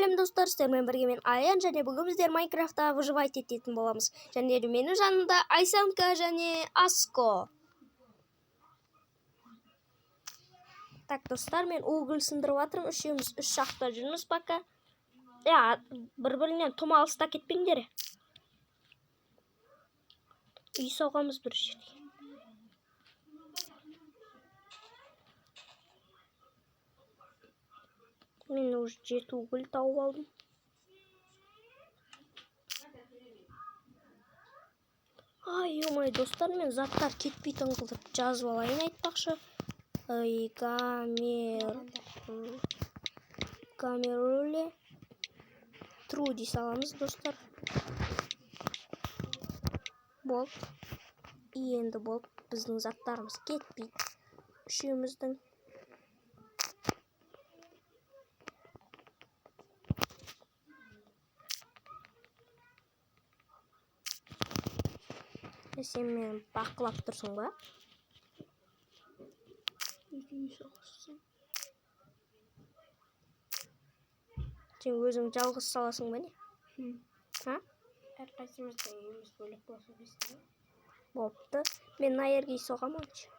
сәлем достар, сіздермен бірге мен Аян, және бүгін біздер Майнкрафтта выживать ететін боламыз. Және де менің жанымда Айсанка және Аско. Так, достар, мен угол сындырып жатырмын. Үшеуміз үш жақта жүрміз пока. Бір-бірінен тым алыста кетпеңдер. Үй соғамыз бір жерге. Мен уже 7 угол тауып алдым. Ай, ой, достар, мен заттар кетпейтін қылдырып жазып алайын айтпақшы. Камеруле труди саламыз, достар. Бол. Енді бол. Біздің заттарымыз кетпейді. Үшеуміздің. Сен мен бақылап тұрсың ба? Сен өзің жалғыз саласың ба не? Әрқайсымыздың үйіміз бөлек болса дейсің бе? Болыпты. Мен айыргей соғам онша.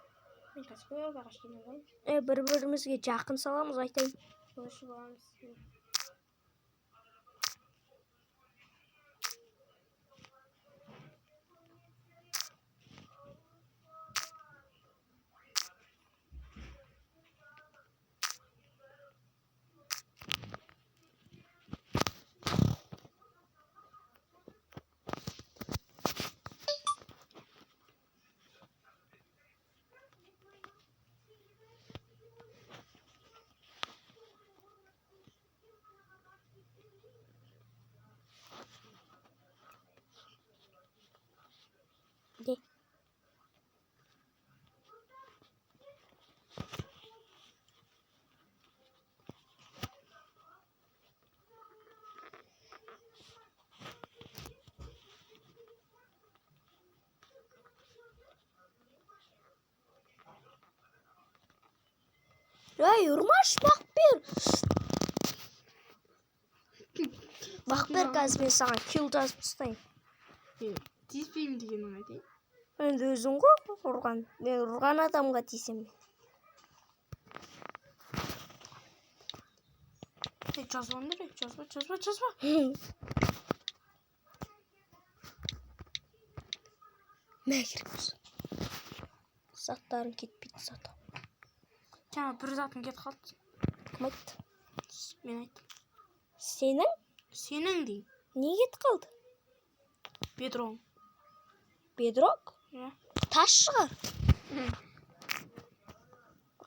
Мен қазір ағаш демеймін. Бір-бірімізге жақын саламыз, айтайын. Көрші боламыз. De. Ай, ұрмаш, Бақбер. Бақбер, қазір мен саған килл жазып тастайын. Тиіспеймін дегенің айтайын. Енді өзің ғой ұрған. Мен ұрған адамға тиісем. Жазба. Мәкірміз. Заттарың кетпейді заты. Жаңа бір затың кет қалды. Кім айтты? Мен айттым. Сенің? Сенің дейін. Не кет қалды? Бедроң. Бедрок? Тас шығар.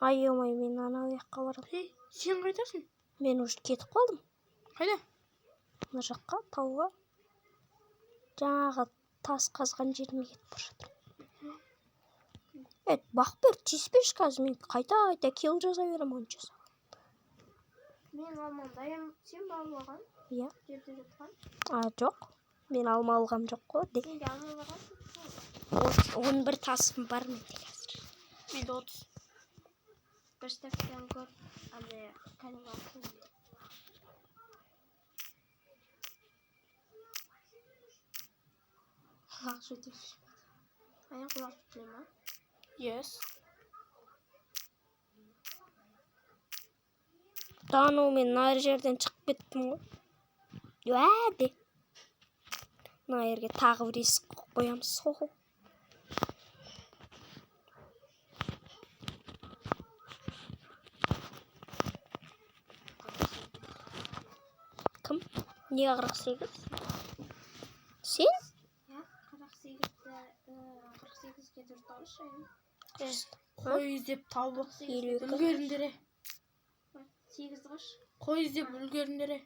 Ай, омай, мен анау яққа барам. Сен қайтасың? Мен уже кетіп қалдым. Қайда? Мына жаққа, тауға. Жаңағы тас қазған жеріме кетіп бара жатырмын. Бақбер, тиіспеш қазір, мен қайта килл жаза берем оны жасап. Мен алмандайым. Сен ба алған? Иә. Жерде жатқан? Жоқ. Мен алма алғам жоқ қой. Сен де алма алған? 11 тасым бар менде қазір. Менде 30. Bir stepten gör. Hadi kalem alsın. Kulak sütü. Ayağın kulak sütü mü? Yes. Dano men nari жерден çıkıp kettim ғой. Hadi. Mына жерге тағы бір есік қоямыз. Кім? Не 48? Сен? Ja, 48'ge 4 alışayım. Қой іздеп тауып үлгеріңдер. 8 қаш. Қой іздеп үлгеріңдер.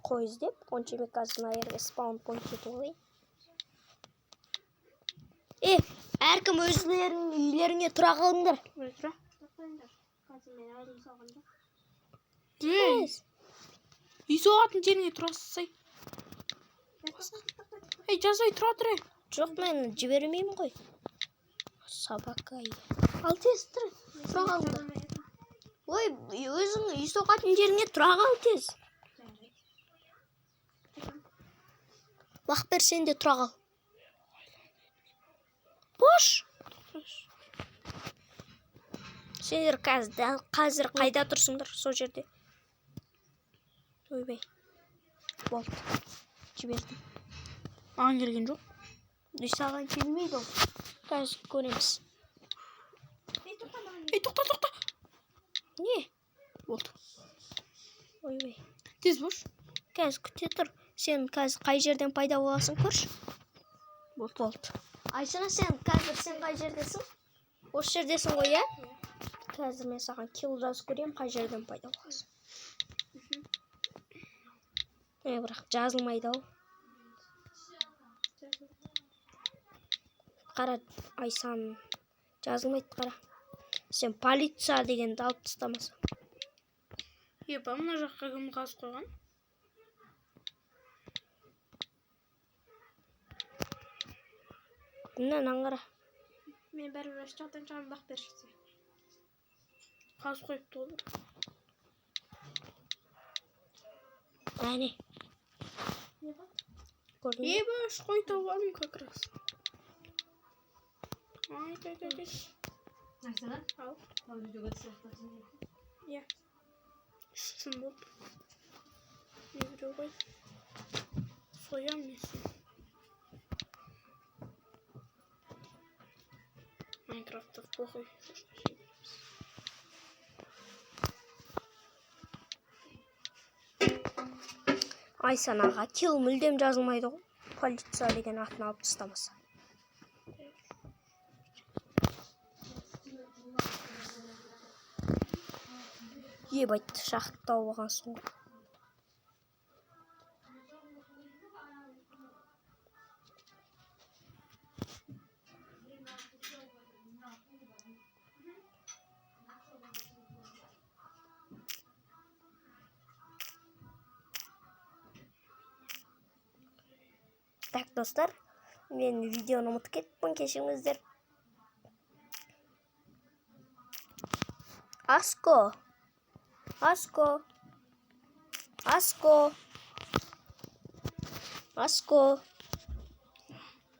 Қой іздеп, онша мен қазір мына жерге спаун point етіп алайын. Әркім өздерінің үйлеріңе тұра қалыңдар. Тұра. Қазір мен айлым соғында. Үй соғатын жеріңе тұрасыз. Жазбай тұра тұр. Жоқ, мен жібермеймін ғой. Собака. Ал тез тұр. Тұра қалыңдар. Ой, өзің үй соғатын жеріңе тұра қал тез. Бақ бер, сен де тұра қал. Бош. Сендер қазір қайда тұрсыңдар? Сол жерде. Ойбай. Болды. Жібердім. Маған келген жоқ. Саған келмейді ол. Қазір көреміз. Тоқта. Не? Болды. Ойбай. Тез бош. Қазір күте тұр. Сен қазір қай жерден пайда боласың көрші? Болды. Айсана, сен қай жердесің? Осы жердесің ғой, я? Қазір мен саған килл жазып көрем, қай жерден пайда боласың. Бірақ жазылмайды ау. Қара, Айсан. Жазылмайды, қара. Сен полиция дегенді алып тастамасың. Епа, мына жаққа кім қазып қойған? Мынан қара. Мен бәрібір осы жақтан жағын бақ берші. Қазып қойыпты ол бір. Әне. Көрдің бе? Бош, қой тауып алдым как раз. Ай. Айсана, Ал. ал видеоға түсіріп. Иә. Шын болды. Не біреу ғой. Соям несі. Майнкрафтта похуй. Айсанаға килл мүлдем жазылмайды ғой. Полиция деген атын алып тастамаса. Ебайт, шақты тауып алғансың ғой. Так, достар, мен видеоны ұмытып кеттім, кешіріңіздер. Аско.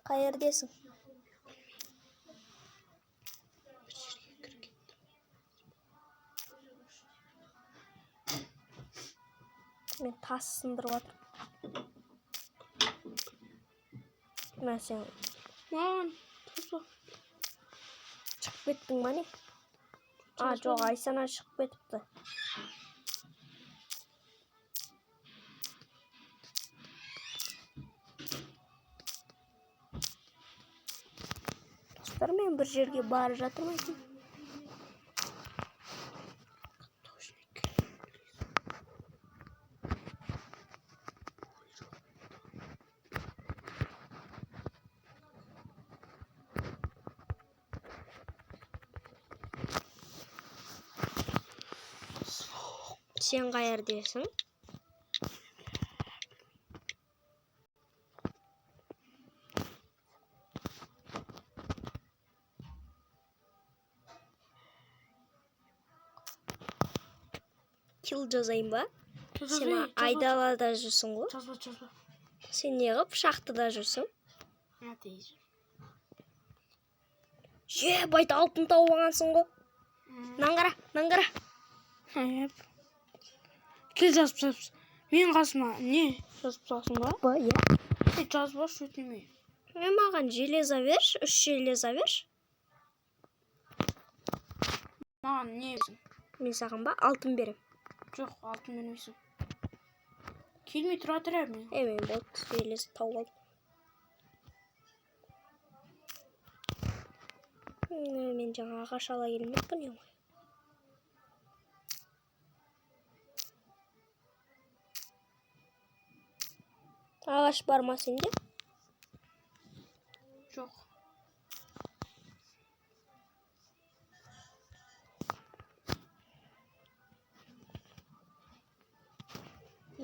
Қай жердесің? Мен тас сындырып жатырмын. Мен сен Маған. шығып кеттің ба не? Жоқ, Айсана шығып кетіпті. Достар, мен бір жерге барып жатырмын екен. Сен қай жердесің? Килл жазайын ба? Сен айдалада жүрсің ғой? Жазба. Сен не қып шахтада жүрсің? Дейіз. Байт, алтын тауып алғансың ғой? Наңғара. Кел жазып. Мен қасыма не жазып салсың ба? Иә. Жазбаш өтінме. Маған железа берші, 3 железа берші. Маған не берсің? Мен саған ба? Алтын берем. Жоқ, алтын бермейсің. Келмей тұра мен. Мен болды, железа тауып алдым. Мен жаңа ағаш ала келмеппін ғой. Ағаш бар ма сенде? Жоқ.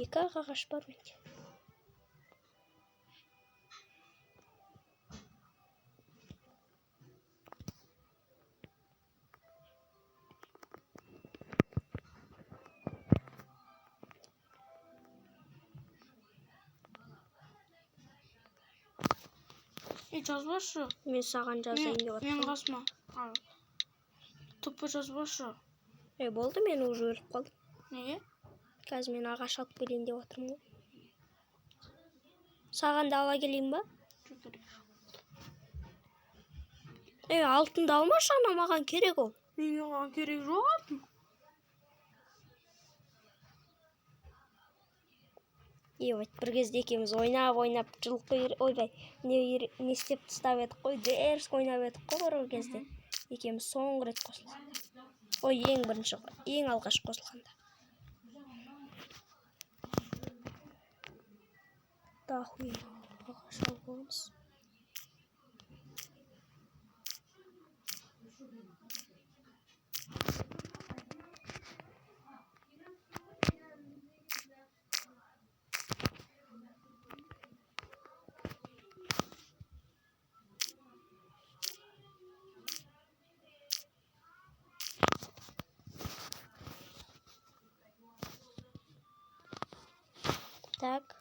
Екі ағаш бар менде. Жазбашы. Мен саған жазайын деп Мен жатырмын. қасма. Тупо жазбашы. Болды, мен уже өліп қалдым. Неге? Қазір мен ағаш алып келейін деп жатырмын ғой. Саған да ала келейін ба? Алтынды алмашы, ана маған керек ол. Неге оған керек жоқ алтын? Bir кезде екеуміз ойнап жылқы ойбай не істеп тастап едік қой, дерсік ойнап едік қой бір кезде. Екеуміз соңғы рет қосылдық. Ең бірінші, ең алғаш қосылғанда. Дахуй ағаш алып аламыз. Так.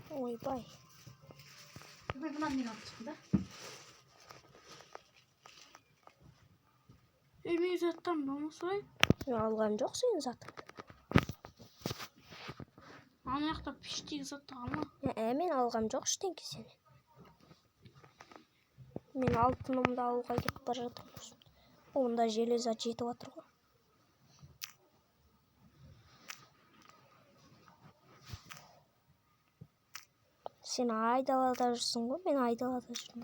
Ойбай. Bundan ne yaptın da? Мен заттан болмасай. Мен алған жоқ сенің затың. Ана жақта пештегі затты алма. Мен алған жоқ ештеңке сені. Мен алтынымды алуға кетіп бара жатырмын. Онда железат жетіп жатыр ғой. Сен айдалада жүрсің ғой, мен айдалада жүрмін.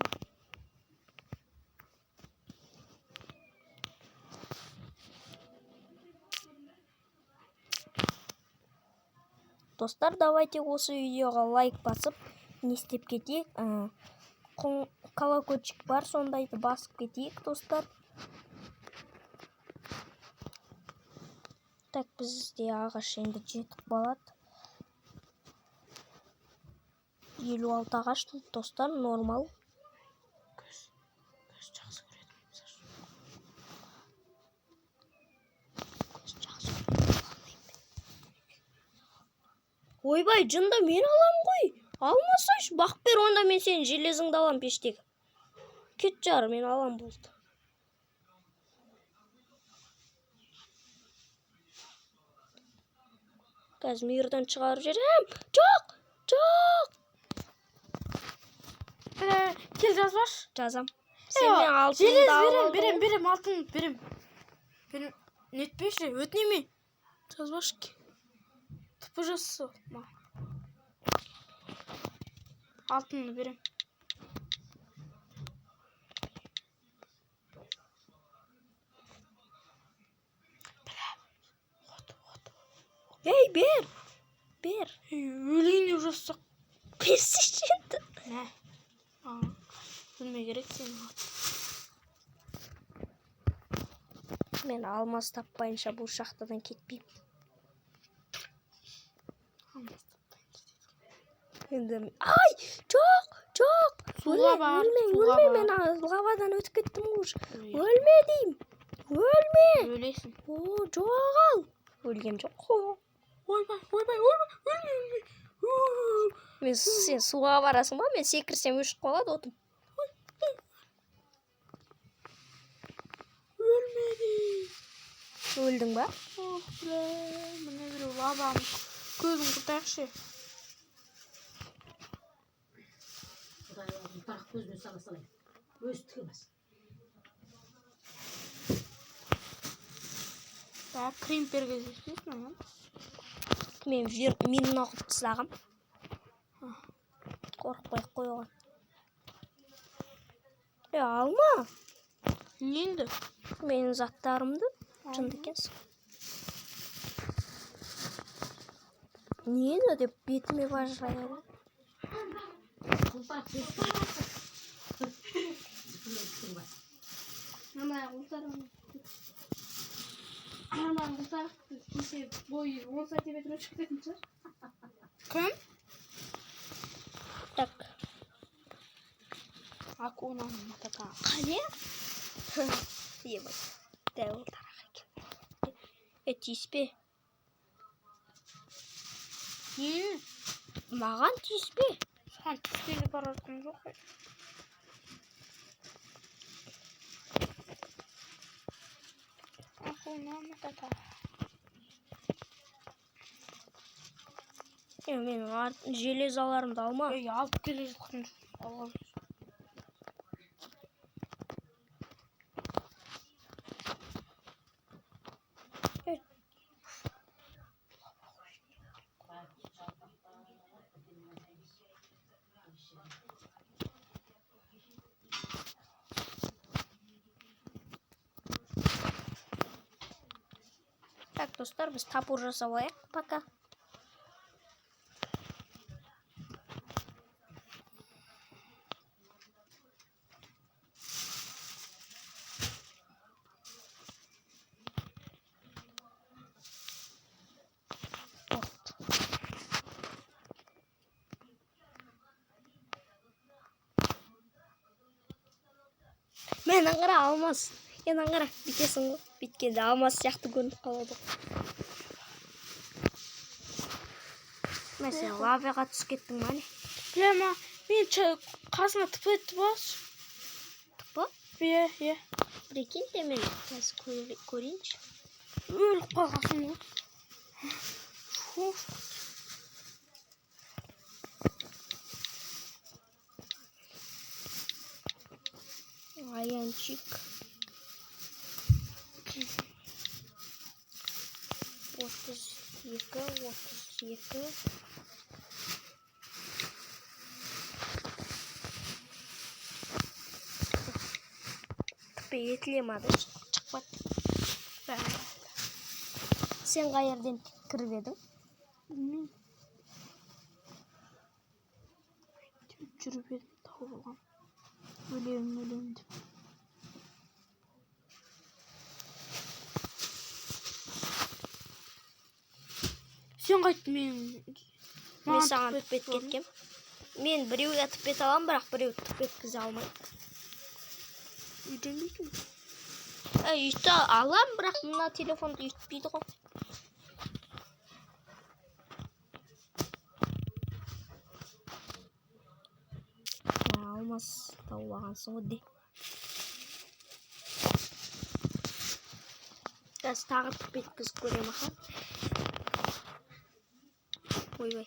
Достар, давайте осы видеоға лайк басып, не істеп кетейік. Колокольчик бар, сондайды басып кетейік, достар. Так, бізде ағаш енді жетіп болады. 56 ағаш, достар, нормал. Көз жақсы көреді. Көз жақсы көреді. Ойбай, жында мен алам ғой. Алмасайшы, бақ бер, онда мен сенің железіңді алам пештегі. Кет жар, мен алам болды. Қазір мейірден шығарып жерем. Жоқ! Кел жазбаш. Жазам. Сен мен алтынды алам. Берем, алтын берем. Нетпеші, өтінеме. Жазбаш ке. Тупы жазсы. Алтынды берем. Бер. Өлейіне жазсақ. Берсеші енді. Нә? Білмей керек сен. Мен алмаз таппайынша бұл шахтадан кетпеймін. Ай, жоқ. Өлме, мен лавадан өтіп кеттім ғой. Өлме дейм. Өлме. Өлесің. Жоқ ал. Өлген жоқ қой. Ойбай, өлме. Мен сен суға барасың ба? Мен секірсем өшіп қалады отым. Өлмеді. Өлдің ба? Міне біреу лавам. Көзін құртайықшы. Tarak gözünü salayım. Göz tıkılmaz. Так, кримперге жетпейсің ма? Мен минін оқып тастағам. Қорықпай қойған. Алма. Не енді? Менің заттарымды жынды екенсің. Не енді деп бетіме бажырай алды. Ана құлтар кеше бойы 10 сантиметр өшіп кететін шығар. Кім? Так. Акуна матака. Қане? Ебать. Дәуір тарақ екен. Тиіспе. Маған тиіспе. Саған тіскелі бара жатқан жоқ қой. Ақылнама тата. Менің железаларымды алма. Ей, алып келе жатқан жоқ. Алға бер. Так, достар, біз тапур жасап алайық. Пока. Мен аңғара алмас. Ен аңғара бітесің ғой. Біткенде алмас сияқты көрініп қалады. Мәселе лаваға түсіп кеттің ма не? Білема, мен қасына тып етті бас. Тыпы? Е. Прикинь, мен қазір көрейінші. Өліп қалғасын ғой. Аянчик. 32. Тіпе етілемады. Шықпады. Сен қай жерден кіріп едің? Білмеймін. Жүріп едім, тауып алғам. Өлем деп. Сен қайттың Мен саған тіп ет кеткем. Мен біреуге тіп ет алам, бірақ біреу тіп еткізе алмайды. Үйденбейтін. Үйті алам, бірақ мына телефонды үйтпейді ғой. Алмас таулағансың ғой де. Қазір тағы тіп еткізіп көрем аха. Ойбай.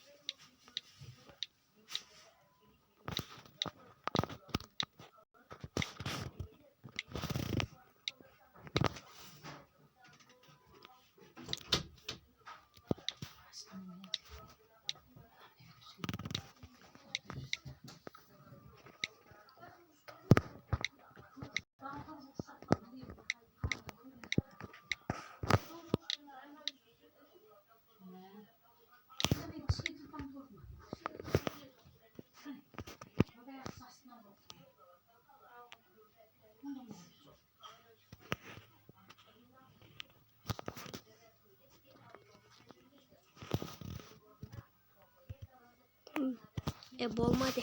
Болmadı.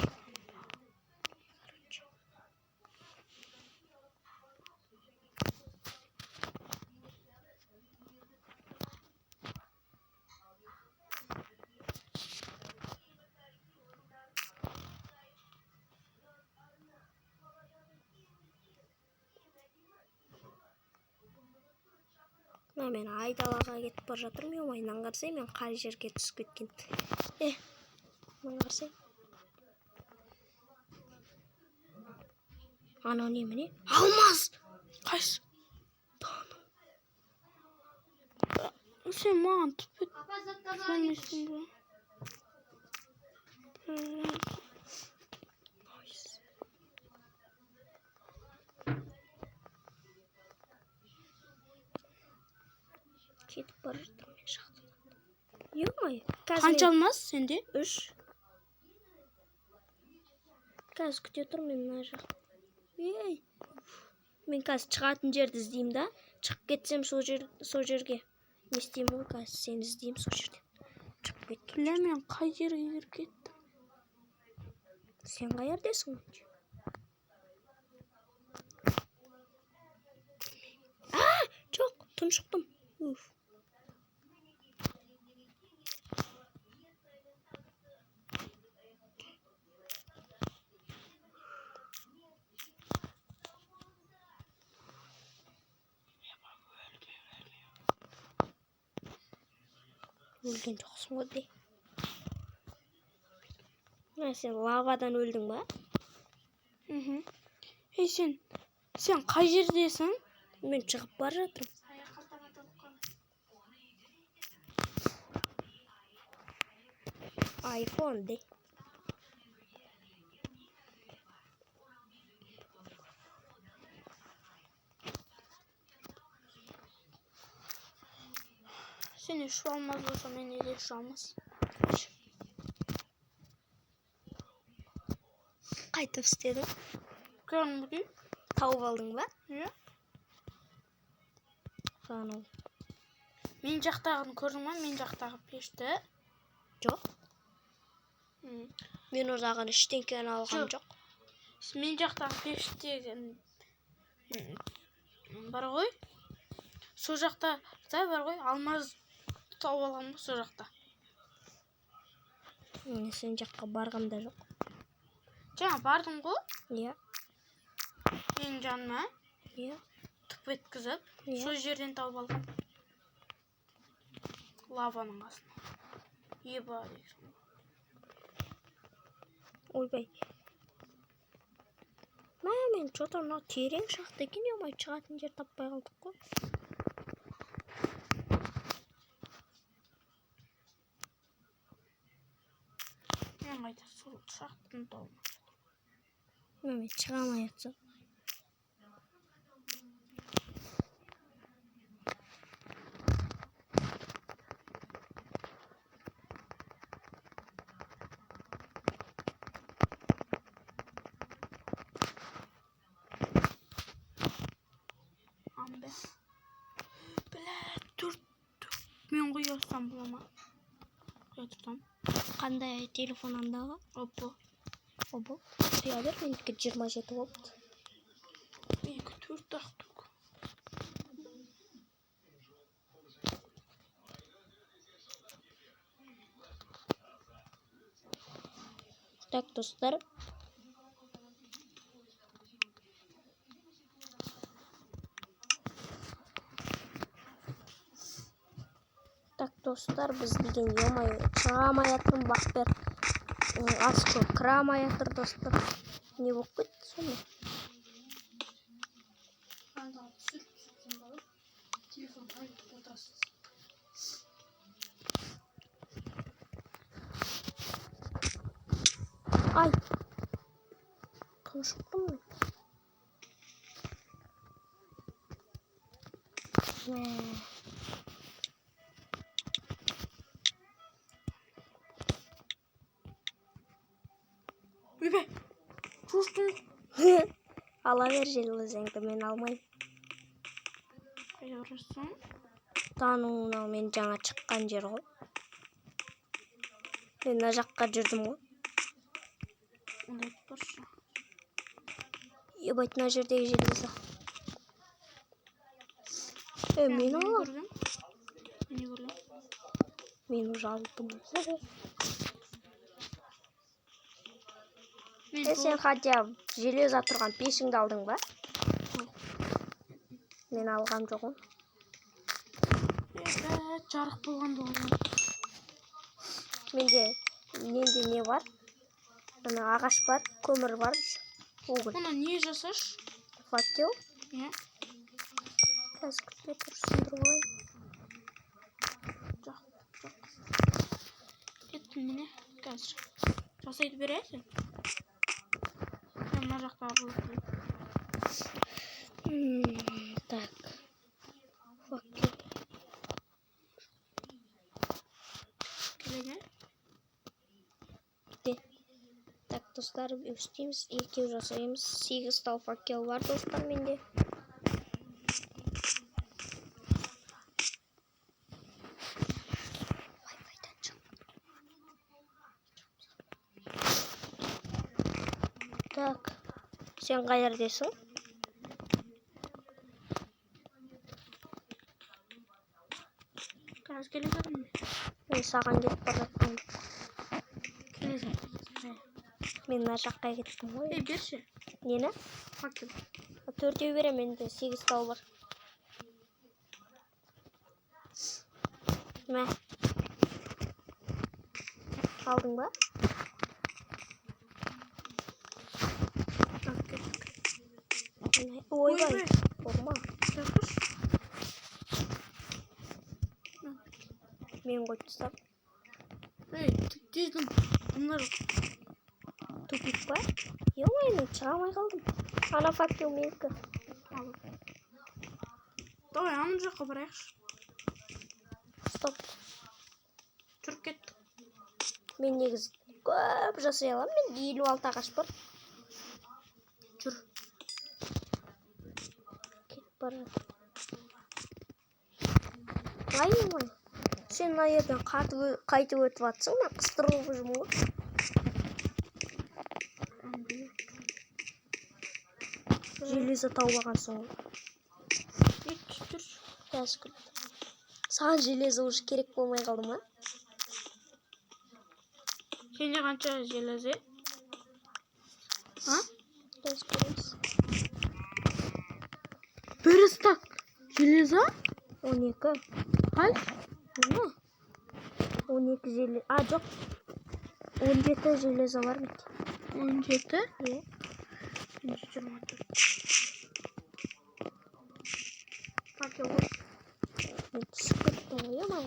Мен айдалаға кетіп бара жатырмын, ойнан қарсай, мен қай жерге түсіп кеткен. Мен қарсай. Ана немене? Алмас! Қайсы? Сен маған түп ет. Білмейсің бе? Кетіп бара жатырмын мен жақтан. Ё-май. Қанша алмас сенде? 3. Қазір күте тұр мен мына жақта. Мен қазір шығатын жерді іздеймін да. Шығып кетсем сол жерге. Не істеймін ғой қазір сені іздеймін сол жерден. Шығып кеткен. Білемін, қай жерге кіріп кеттім. Сен қай жердесің? Тұншықтым. Уф. Өлген жоқсың ғой де. Сен лавадан өлдің ба? Ей, сен қай жердесің? Мен шығып бара жатырмын. Аяқ қалтаңа тапқан. Айфон де. Сен ішіп алмаз болса, мен неге ішіп алмас? Қайтып істедің? Көрінбей. Тауып алдың ба? Иә. Анау. Мен жақтағын көрдің ма? Мен жақтағы пешті. Жоқ. Мен о жағын ештеңкені алғам жоқ. Мен жақтағы пештегі бар ғой. Сол жақта бар ғой. Алмаз тауып алғам сол жақта. Сен жаққа барғам да жоқ. Жаңа бардың ғой. Иә. Мен жаныма. Иә. Түп еткізіп. Иә. Сол жерден тауып алғам. Лаваның астына. Еба дейсің. Ойбай. Мен что-то мынау терең шақты екен, емай шығатын жер таппай қалдық қой. Мен қайта сол шақтың тауып. Мен шыға алмай жатсам. Амбе. Тұр. Мен қойасам бұла ма? Қоя тұрсам. Қандай телефон андағы? Оппо. Оппо. Құя бер, мендікі 27 болыпты. 2-4 ақтық. Так, достар. Так, достар, біз деген емай шыға алмай жатырмын, бақ бер. Асқы кіра алмай жатыр, достар. Не болып кетті соны? Телефон қайып отырасыз. Ай! Тұншықтым мен. Үйбе! Шуштың. Ала бер желізеңді, мен алмайым. Қайда ұрасың? Тануына мен жаңа шыққан жер ғой. Мен мына жаққа жүрдім ғой. Онда айтып баршы. Ебайт, мына жердегі желізі. Мен алам. Не көргем? Мен уже алдым. Сен хотя железа тұрған пешіңді алдың ба? Мен алғам жоғым. Жарық болғанды ғой. Менде не бар? Мына ағаш бар, көмір бар. Уголь. Оны не жасаш? Факел. Иә. Қазір күтпе тұрсындырып алайын. Жоқ. Кеттім мені қазір. Жасайды бересің? Мен мына жақта арылып. Так. Факел. Келеме? Так, достар, өстейміз. Екеу жасаймыз. 8 тал факел бар, достар, менде. Так. Сен қайдасың? келе жатырмын. Мен саған кетіп бара жатырмын. Келе жатырмын. Мен мына жаққа кеттім ғой. Берші. Нені? Факел. 4-еу берем, менде 8 тау бар. Мә. Алдың ба? Ойбай. Орма. Жақыш. Мен қойып тастап. Дездім. Bunlar Тупик па? Ой, мен шыға алмай қалдым. Ана факел менікі. Давай, ана жаққа барайықшы. Стоп. Жүріп кеттік. Мен негіз көп жасай аламын. Мен 56 ағаш бар. Жүр. Кетіп бара жатыр. Ай. Сен мына жерден қайтып өтіп жатсың, мен қыстырылып жүрмін ғой. Железо тауып алғансың ғой. Қазір күтті. Саған железо уже керек болмай қалды ма? Сенде қанша железо? А? Қазір көреміз. Bir стак железо? 12. Қай? Ne? 12 железо. А, жоқ. 17 железо var mı? 17? Ne? 24. Факел. Ben түсіп кеттім ғой, ма?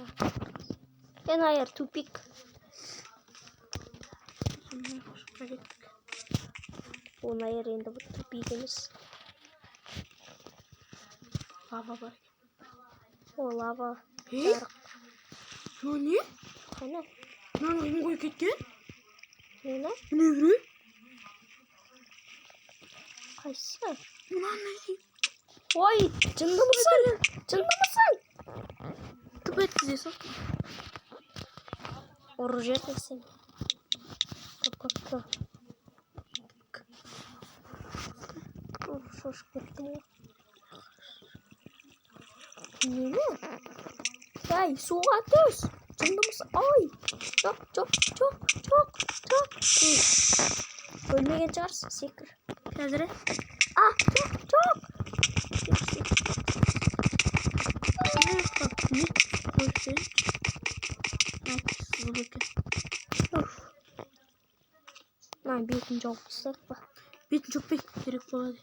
Ben ayar tupik. Onun ayar енді bu tupik емес. Lava бар. О, лава. Жарық. Не? Қане? Мынаны қойып кеткен? Нені? Міне біреу. Қайсы? Мынаны не? Ой, жынды мısın? Жынды mısın? Тып еткізе соқ. Ұрып жердің сен. Көк. Шошып кеттім ғой. Нені? Ай, суға төс. Жынды mısın? Ой, жоқ. Өлмеген шығарсың, секір. Қазір? А, жоқ. Не қойсын? Сызып екен. Бетін жауып тастайық па? Бетін жөкпей керек болады.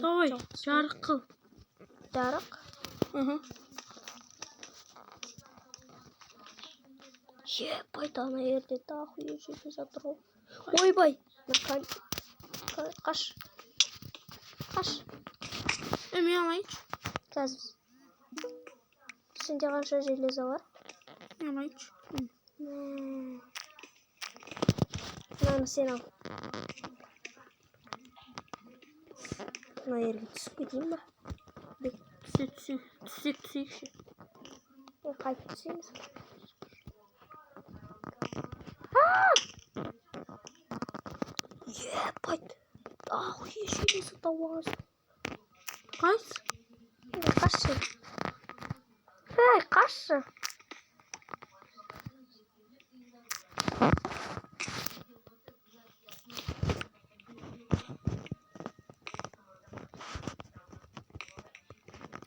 Давай, жарық қыл. Жарық? Ебать, ана жерде охуе жерде жатыр ғой. Ойбай, қаш. Мен алайыншы. Қазір. Сенде қанша железо бар? Мен алайыншы. Мынаны сен ал. Мына жерге түсіп кетейін ба? Түсейікші. Қайтып түсеміз. Ебать, охуе железо тауып алғансың. Қайсы? Қашшы. Ей, қашшы.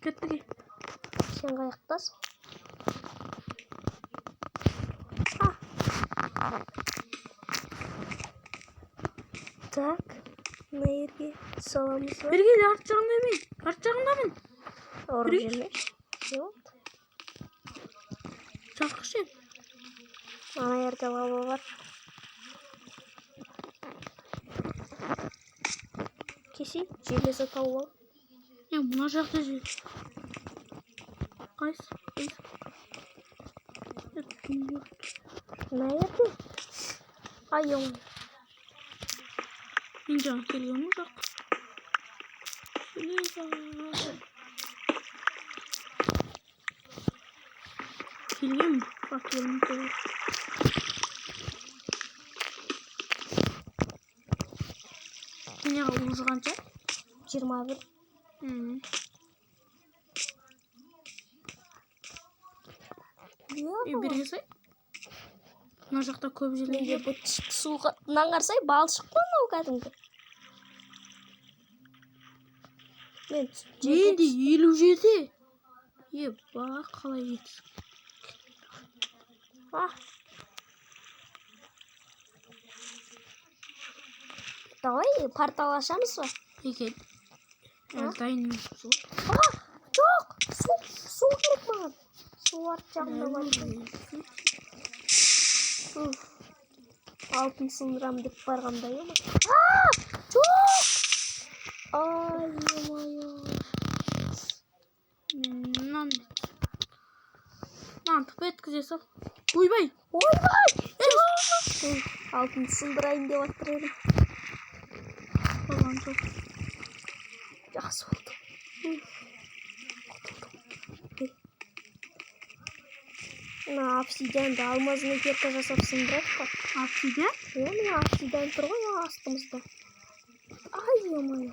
Кеттіге. Сен қаяқтасың? Так, мына жерге саламыз ба? Бері кел, арт жағында мен. Арт жағындамын. Ұрып жүрме. Не болды? Жаққа сен. Ана жерде лава бар. Кесейік, железо тауып ал. Мына жақта жер. Қайсы? Мына жерде? Ай, оң. Мен жаңа келгенмін жоқ. Келгенмін. Факелім келді. Мене ұлжы қанша? 21. Бірге сай. Мына жақта көп Менде жерлер. бұл суынан қарсай балшық қой мынау кәдімгі. Мен Менде 57. Еба, қалай жетсің? Давай портал ашамыз ба? Екен. Дайын емеспіз ғой. Жоқ, су керек маған. Су арт жағында бар. Алтын сындырам деп барғанда ема. Жоқ! Ай, ема-ай. Маған түп еткізе сал. Ойбай! Алтын сындырайын деп аттыр едім. Болған жоқ. Жақсы болды. Мына обсидианды алмазын кепка жасап сындырайық па? Обсидиан? Мына обсидиан тұр ғой астымызда. Ай, ема-ай.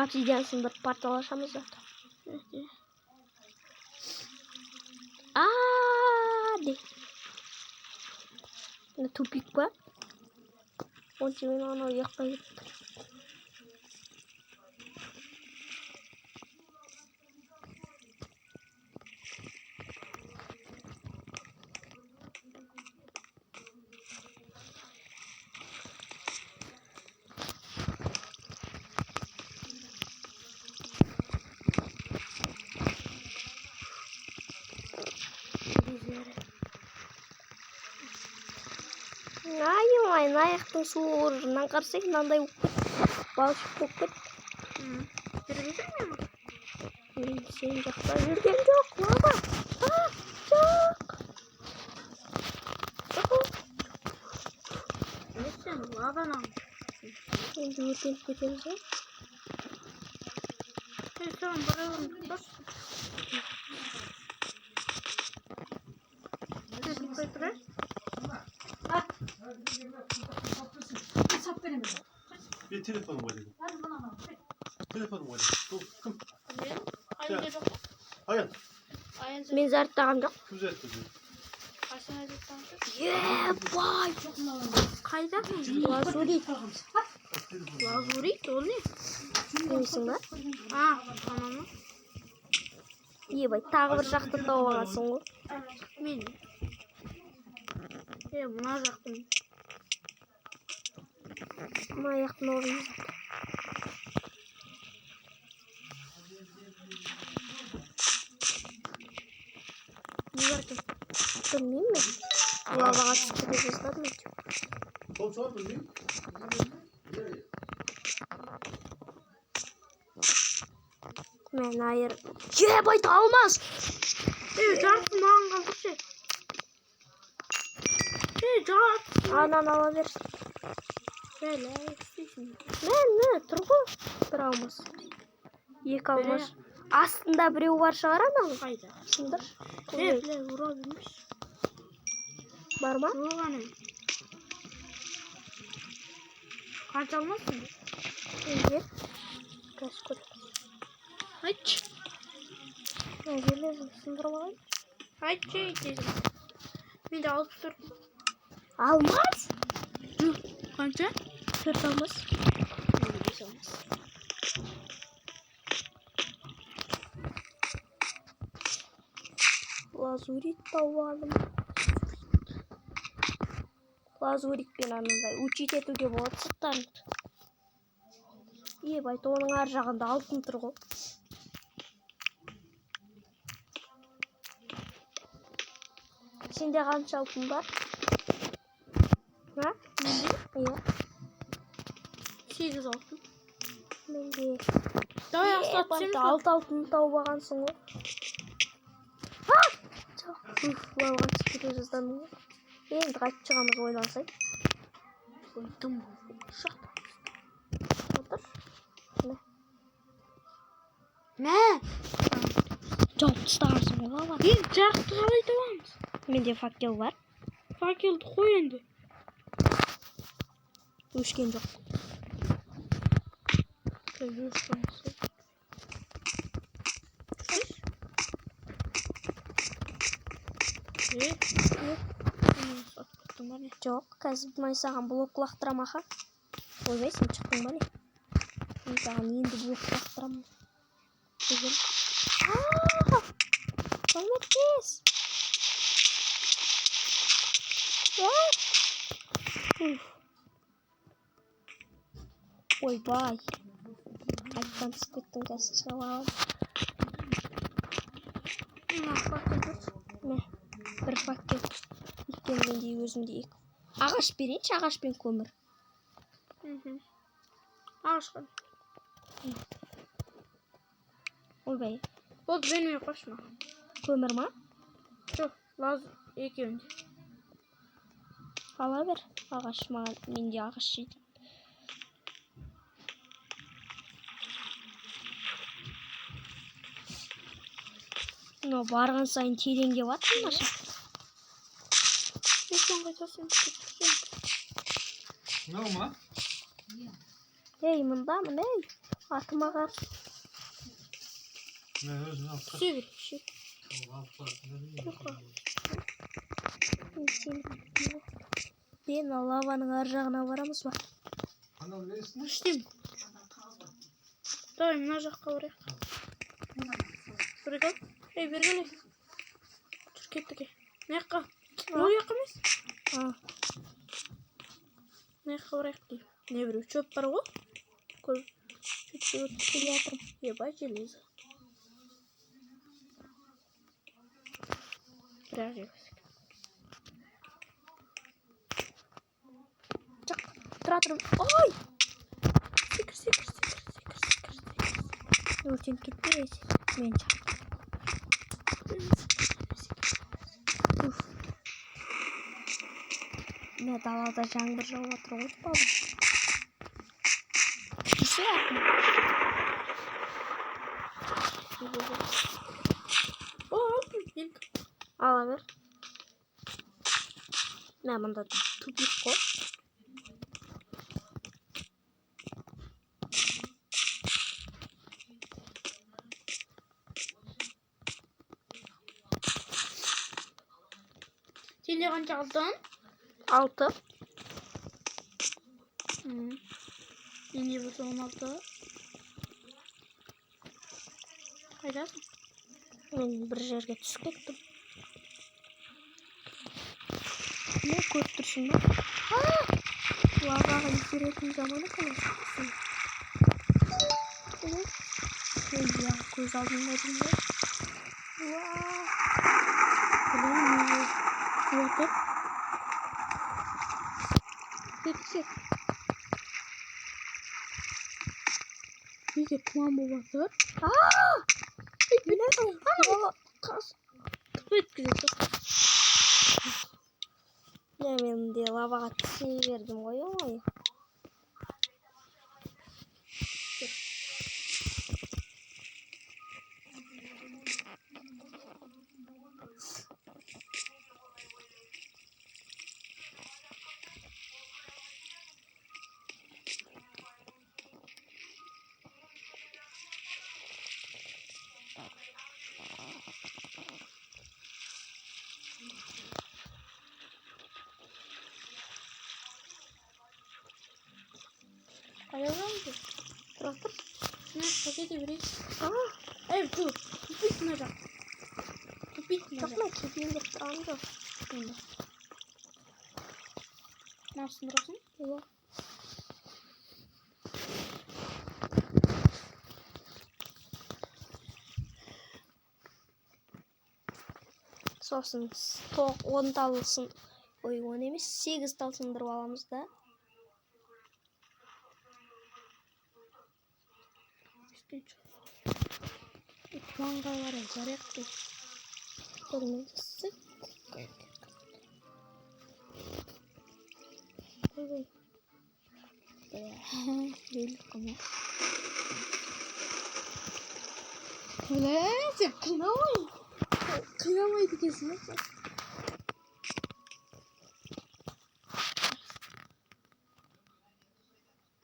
Обсидиан сындырып портал ашамыз ба? Де. Мына тупик па? Онша мен анау яқпай кетті. Ай, аяқтың суы оржынан қарсай, мынандай балшық болып кетті. Сен жақта жүрген жоқ, лава. Жоқ. Сен лаванан. Енді өртеніп кетеміз ғой. Саған барайын тұтас. Bir telefonum var dedim. Telefonum var dedim. Kim? Ayında жоқ. Ayan. Мен зарттаған жоқ. Kim zaten? Бай. Қайда? Лазурит. Лазурит, ол не? Білмейсің ба? Ананы. Ебай, тағы бір жақты тауып аласың ғой. Мен. Мына жақтың. Мына аяқтың орнымыз. Не бар екен? Білмеймін мен. Лаваға түсіп кете жаздадым әйтеуір. Komşular mı değil? Мен айыр. Ебай, алмаз! Жарты маған қалдыршы. Жарты. Анан ала берсін. Мен, тұр ғой. Бір алмаз. Екі алмаз. Астында біреу бар шығар ананың. Қайда? Сындыр. Ұра білмеш. Бар ма? Жоқ ана. Қанша алмассың? Үйге. Қазір көріп. Айтшы. Әжелерін сындырып алайын. Айтшы, айтшы. Менде 64. Алмаз? Жоқ. Қанша? 4 алмаз. Менде 5 алмаз. Лазурит тауып алдым. Лазуритпен анандай учить етуге болады сырттарын. Ебай, оның ар жағында алтын тұр ғой. Сенде қанша алтын бар? Ха? Иә. 8 алтын. Менде. Давай астап түсеміз. 6 алтын тауып алғансың ғой. Лаваға түсіп кете жаздадым ғой. Енді қайтып шығамыз ойлансай. Тым шат. Отыр. Мә! Жауып тастағансың ғой лава. Мен жарықты қалай табамыз? Менде факел бар. Факелді қой енді. Өшкен жоқ. Жоқ, қазір мен саған блок лақтырам аха. Ойбай, сен шықтың ба не? Мен саған енді блок лақтырамын. Деген. Көмектес. Ойбай. Қайттан түсіп кеттің, қазір шыға аламын. Мә, бір пакет. Икемдей өзімде екі. Ағаш берейінші, ағаш пен көмір. Ағашқа. Ойбай. Болды, бермей қойшы. Көмір ма? Жоқ, лазым екеуінде. Ала бер. Ағаш маған, менде ағаш жейді. Но барған сайын тереңге баттым маша. Norma. Ей, мұндамын, ей. Атыма қарсы. Ne özünü al. Süre. Şey. Ben лаваның ар жағына барамыз ба? Kanal verirsin. İçtim. Давай, мына жаққа барайық. Бірге. Ей, бергеле. Жүр кеттік. Мына жаққа. Ол жаққа емес. Мына жаққа барайық деймін. Не біреу шөп бар ғой? Көп шөпке өтіп келе жатырмын. Ебай, железо. Бірақ жемесек. Жоқ, тұра тұрым. Ой! Секір. Өртеніп кетпейсің. Мен шақ. Мен далада жаңбыр жауып отыр ғой, бабы. Кесе атым. Ала бер. Мен мұнда тупик қой. Сенде қанша алдың? 6. Менде болса 16. Қайдасың? Мен бір жерге түсіп кеттім. Не көріп тұрсың ба? Лаваға итеретін заманы қаласың. Иә, көз алдында деймін. Отыр. Кетсе. Неге туан болып отыр? Мен де лаваға түсе бердім ғой, оңай. Қайда барамыз? Тұра тұр. Мына кете берейік. Ей, тұр. Тупик мына жақ. Тупик мына Жоқ, жақ. мен кетейін деп тұрам жоқ. Мына сындырасың? Иә. Сосын 10 талысын, ой, 10 емес, 8 тал сындырып аламыз да. Туанға барай, жарайық деп. Көрмейді сүт. Ойбай. Белі қына. Сен қинамай. Қинамайды екенсің ба?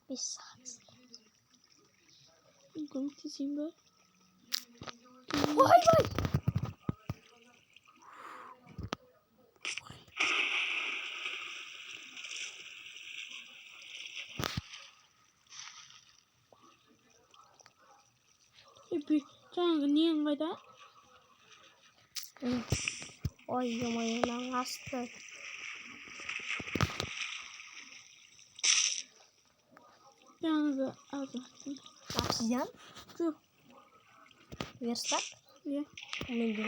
Бес сағат. Көмектесейін бе? Ойбай! Жаңағы нең қайда? Ой, мойнынан асты. Жаңағы азаттың. Обсидиан? Жоқ. Верстак? Иә. Мен де.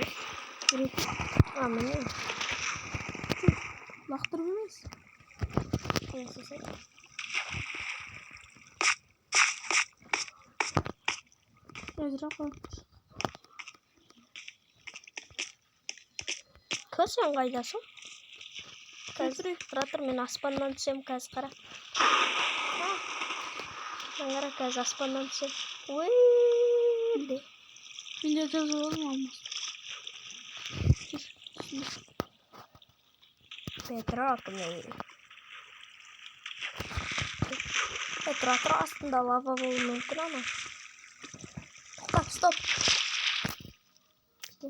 Міне. Лақтырып емес. Жазырақ қойып. Кыз, сен қайдасың? Тұра тұр, мен аспаннан түсем, қазір қара. Қара, қазір аспаннан түсем. Өйде. Менде жазып алым алмас. Петрак, мен. Тұра астында лава болуы мүмкін ана. Тоқтап, стоп.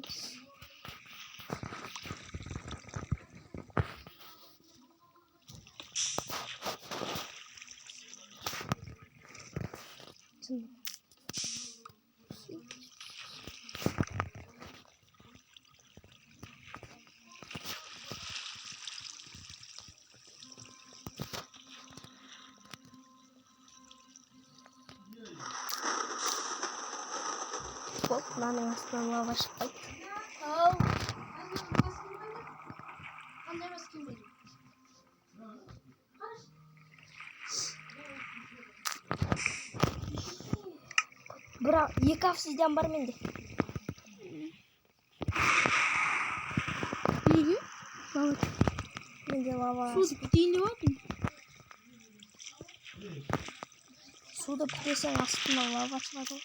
Болып, мынаның астынан лава шықпайды. Қандай бас киім? Бірақ 2 обсидиан бар менде. Неге? Лава. Менде лава. Суды бітейін деп отырмын. Суды бітесең астына лава шығады.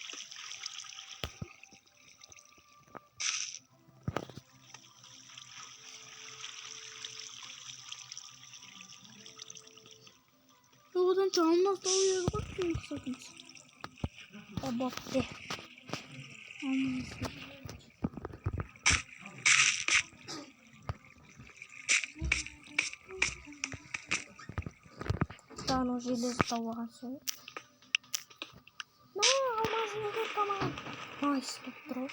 Одан çalmaz da oluyor bak şimdi sakınız. Бопты. Almaz. Там железо табылған соң. Алмаз неге тамам. Найс, тұр.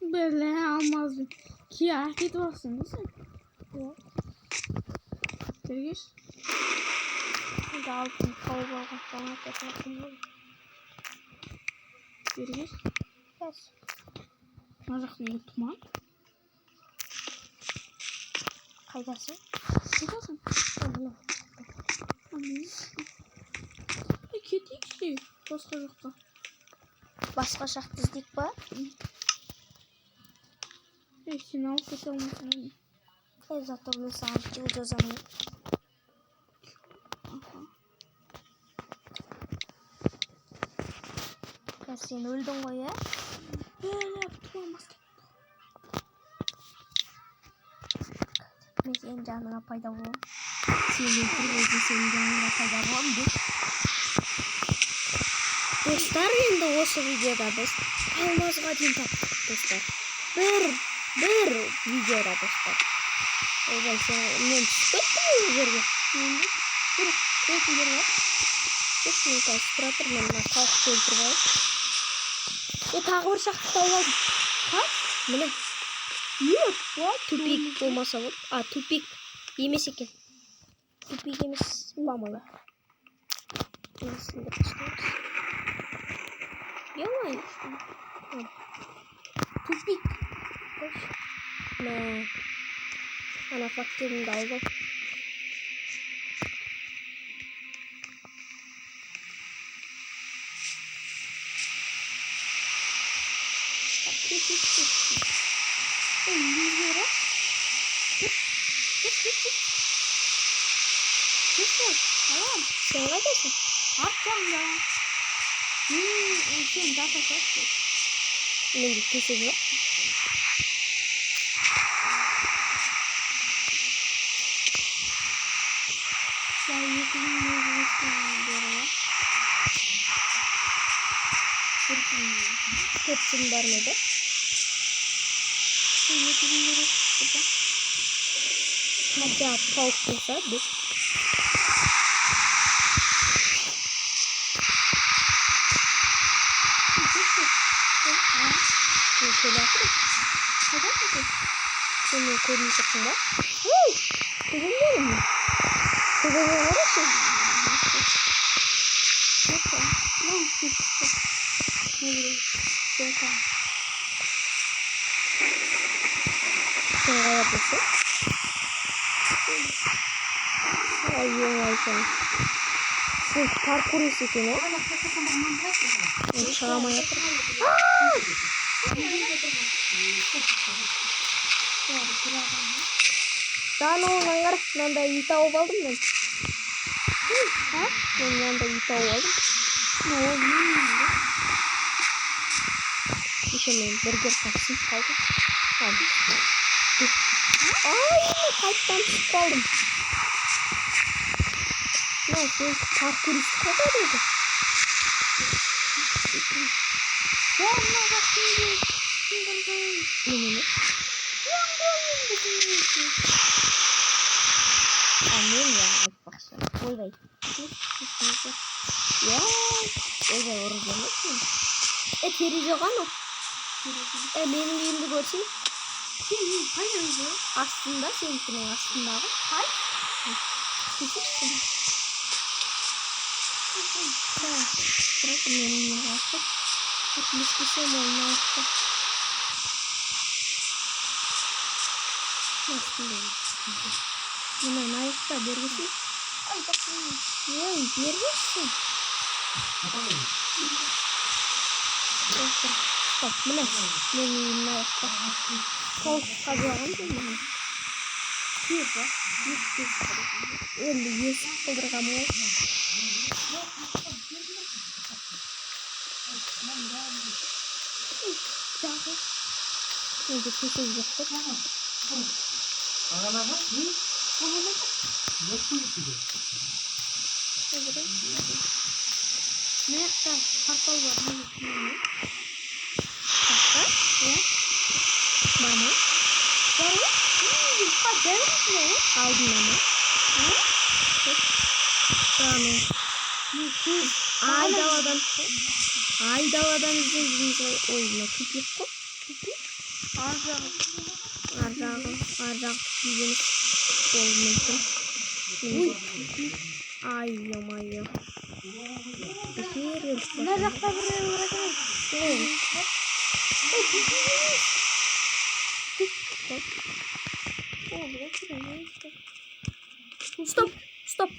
Böyle almaz. Ki hareket olsun değil mi? Yok. Görüş. Şimdi altın tavuk alған соң ататын. Görüş. Yes. Mazak neyi tuman? Қайдасың? Kıdasın. Міне. Кетейік işte. Басқа жаққа. Басқа шақты іздейік па? Сен алып кете алмайсың. Зато мен саған тегін жазамын. Сен өлдің ғой, ә? Туамас. Мен сенің жаныңа пайда боламын. Сен өлтіріп өзің сенің жаныңа пайда боламын деп. Достар, енді осы видеода біз алмазға дейін таптық, достар. Бір видеода, достар. Ойбай, мен түсіп кеттім ол жерге. Тұрып жер бар. Жүрші, мен қазір тұра тұр, мен мына қалықты өлтіріп алайын. Тағы бір шақты тауып алдым. Міне. Тупик болмаса болды. Тупик емес екен. Тупик емес, мамалы. Несінде күштеміз. Емай. Tupik. Мә. Ана фактерімді алып ал. Sen қайдасың? Арқамда. Сен дата сатты. Менде төсек жоқ. Hepsini vermedi. Hatta tavuk bulsa bir. Şöyle yapayım. Şimdi koyayım kısmında. Kızım benim mi? Kızım benim orası. Şuna yapıyorsun. Ay yavaş yavaş. Siz parkur istiyorsunuz. Çağıma yapın. Daha ne olur lan da iyi tavuk aldım ben. Ben yanında iyi tavuk aldım. Ne oldu? Düşemeyin. Burger kaçsın kaldı. Aldım. Ay kalpten çık kaldım. Nasıl parkur istiyordu? Anlıyorum ya. Bak sana. Koy bay. Ya. Öyle orada nasıl? Terecek ama. Benim yerimde görsün. Aslında seninkinin aslında. Hayır. Kesin. Bırakın benim yerim artık. Hiçbir şey mi olmaz? Nasıl değil? Buna ayakta verirsin. Ay bakayım. Ne verirsin? Bak bu ne? Benim ayakta. Kol kazanım değil mi? Yok bak. Öyle yes olur kamu. Şimdi kesin yaptık. Ne yaptı? Kartal var. Bana. Aldım ama. Tamam. Aydalardan izleyicimiz oyuna tüpük koy. Arjağım tüpüğümüz olmasın. Ayyam. Ne dakika buraya bırakın. Stop.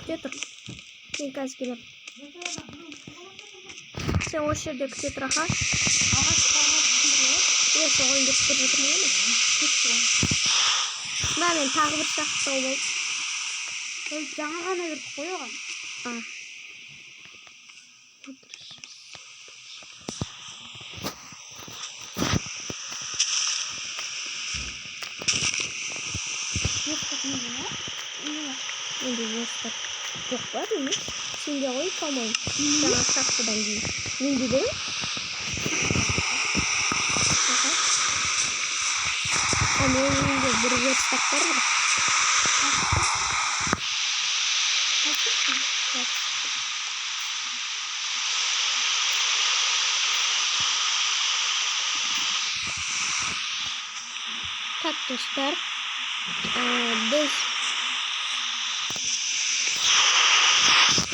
Getir. Sen kaç kilo? Sen o şerde getir ağaç. Neyse oyun götürürüm ama. Ben takip bir şahta olalım. Жаңа ғана кіріп қойған. Енді жастар жоқ па деймін. Сенде ғой по-моему. Жаңа шахтадан кейін. Менде де ме? Менің үйімде бір верстак бар ғой. Так достар, biz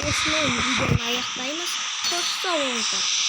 осындай видеоны аяқтаймыз. Қош сау болыңыздар.